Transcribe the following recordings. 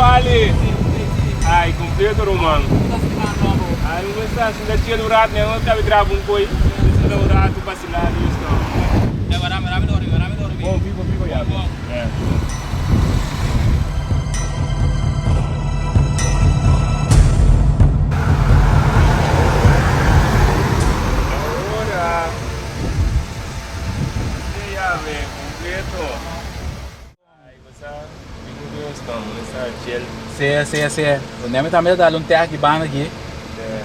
vale. Ai, completo, Romano. Ai, não está assim, da tia do rato, né? Não cabe gravo coi. Esse do rato, vacilado, isso. Agora, rame dorme. Bom, vivo, já. É. Agora. Já vem, completo. Ai, você. Se. O nome também dá um terra que banda aqui.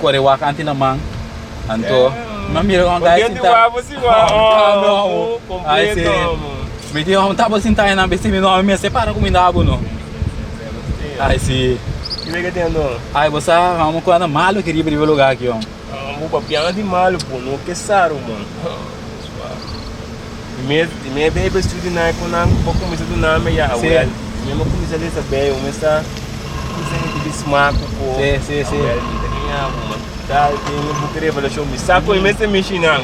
Corewak anti lamang. Anto. Mamira kong guys sinta. Oh, completo. Meti orang tak bersinta yang ambil sini no ambil separa aku minta abu no. Ai si. Que que tem no? Ai você vamos com anda malo que ribe lugar aqui ó. Vamos papiar de malo pô, não que saro mano. Me bebe estudo na com um pouco mais do nome já, well. Mesmo com isso ali saber, o mesa isso de smaco pô. Sim. Dá tem um buque de avaliação, me saco e mesa mexinang.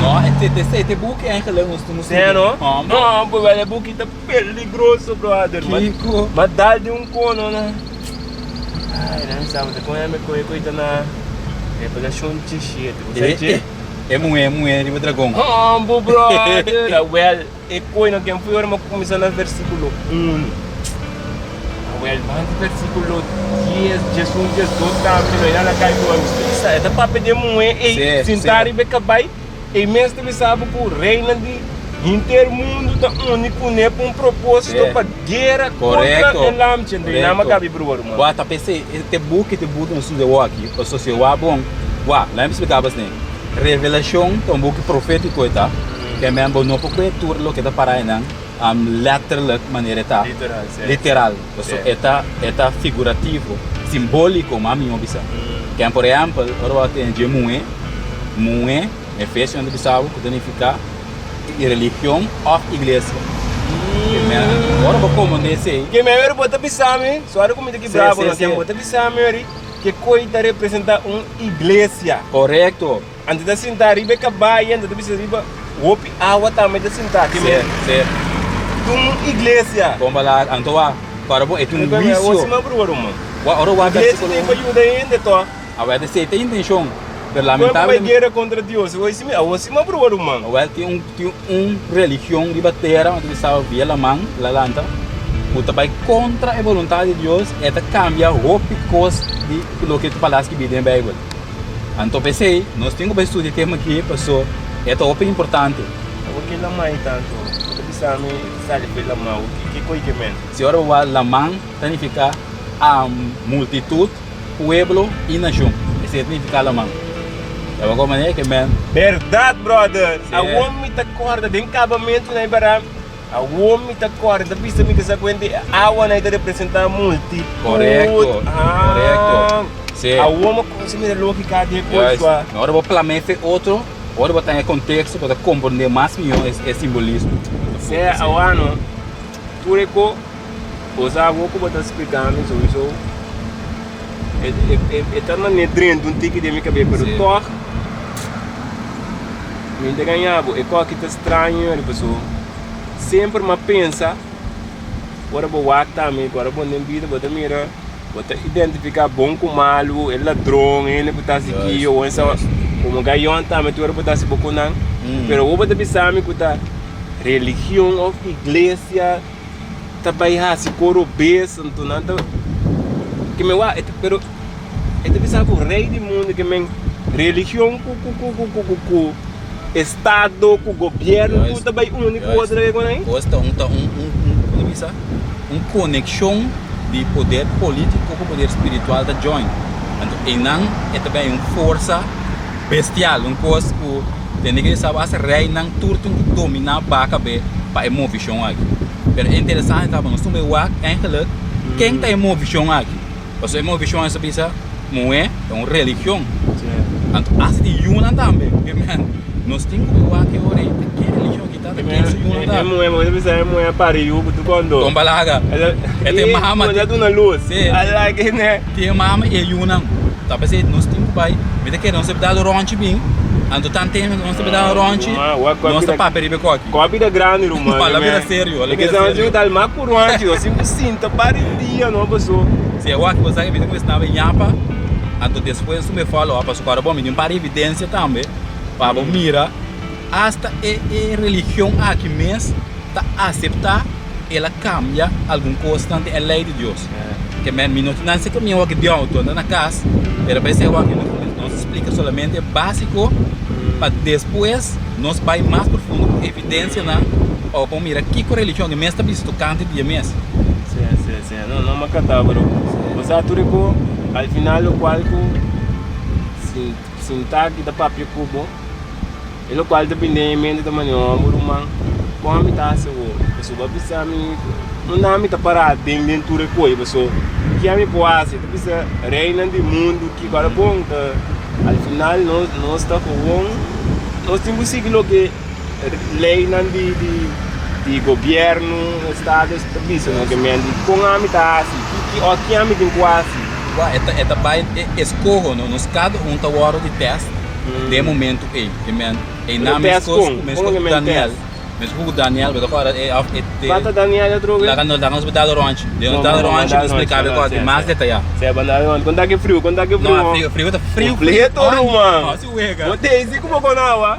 Não, esse buque é que lemos tu no sei não? Não, pô, o buque tá peligroso, brother. Mas dá de um cono, né? Ai, não sabe, com ele me coita na avaliação de cheio. É muito de dragão. Brother. Well, é coisa que eu fui agora começando no versículo 1. Well, mas versículo 10, Jesus está melhorando a caixa do isso é da papo de mulher e sentar e becabai e mesmo ele sabe que o reino de intermundo tá único né para um propósito para guerra contra o lamche de nama cabe brother mano. Boa, tá pensei, te book no sul de aqui, o social bom. Boa, lá me explicava assim. Revelação, um book profético tá. Que é mesmo não porque tudo que tá para aí não. Letterlijk maneira tá literal eta figurativo simbólico mami mo bisa que por exemplo ora tem de mué Efésios onde bisau que significa religião ou igreja ora como nesse que melhor bota bisame só era como de que bravo não tem bota bisame que coita representa igreja correto antes de sentar ribe cabai antes de bisa riba opi awa também de sentar certo igreja. Como lá, Antoa, para bom, é um vício. Você não provou uma. Ora o igreja tem que ajudar ainda, tó. A verdade é que tem intenção. Lamentável. Como guerra contra Deus, você não provou uma. Well, tem religião de bateria, onde estava via la mão, la lanta. O trabalho contra a vontade de Deus é de cambiar roupas de lo que tu falaste que vive na Bíblia. Então pensei, nós temos que estudar tema aqui, pessoal, é tão importante. O que não mais tanto? Sabe pela mão, que coisa que men? Se ora o la mão significa a multitud, pueblo e nação. Isso significa la mão. É uma maneira que men. Verdade, brother. A homem tá corda de acabamento na Ibará. A homem tá corda, pista me que se aguente a água na representa multitud. Correto. Sim. A homem consome lógica de coisa. Agora vou planejar outro. Agora vou ter contexto para compreender mais melhor esse simbolismo. Se a ano, por eco, os avós que botam explicando isso, é na nedrendo um tique de minha cabeça, pero toque, me ganhava, é coisa que tá estranho, a pessoa sempre me pensa, agora vou também, agora vou nem vida, vou mira, vou identificar bom com malo, é ladrão, ele botar aqui ou essa, como gaion também, tu botar se pouco não, pero vou botar bisame que tá religião ou igreja também se coro besa então nada que me wa pero bisa o rei do mundo que men religião com estado com governo também único outra vez aí gosta conexão de poder político com poder espiritual da join então e não é também força bestial coisa tem que saber se rei não turto dominar a baca para emoção aqui. Mas é interessante tá bom, nós temos o eigenlijk quem tem emoção aqui. Porque emoção é saber é uma religião. Então assim de Yuna também, nós temos o aqui ora que religião que tá quem Yuna tá. É pariu do quando. Tombalaga. É tem Muhammad. É na luz. Allah que né. Tem Muhammad e Yuna. Tá pensando nós temos vai, mas que não se dá do ronche bem. Ando tanto tempo não se dá ronche. Não se papo ribe coque. Coque da grande rumano. Fala vida sério. É que são de dar uma ronche, assim sinta paredia dia, não, pessoal. Se eu aqui você sabe que estava em Yapa, então depois tu me falou, ó, para o bom, me para evidência também, para mira, hasta a religião aqui mesmo, tá aceitar, ela cambia algum constante a lei de Deus. Que me não sei como eu aqui de auto na casa, mas parece que aqui não se explica somente básico, para depois nós vai mais profundo com evidência na, ó, para mira que com religião que mesmo está visto cante dia mesmo. Sim, não me catava, bro. Você aturico, al final o qual que sintaxe da papel cubo, ele qual dependente da manhã, burumang, com a mitad seguro. Pessoa precisa me não dá me parar dentro do coi, pessoa que a me poasse, tu precisa reina do mundo que agora bom, al final nós está com nós temos seguido que lei não de governo, estado, está pensando que me com a mitad que aqui a me tem quase. Esta vai escorro nos cada tá hora de teste de momento aí, que men e na mesmo Daniel. Mas o Daniel, agora Bata Daniel droga. Lá nós betado ranch. De não tá ranch explicar agora mais detalhado. Se bandado, quando que frio, Não, frio tá frio. Frio todo, mano. Se uega. Botei isso como com água.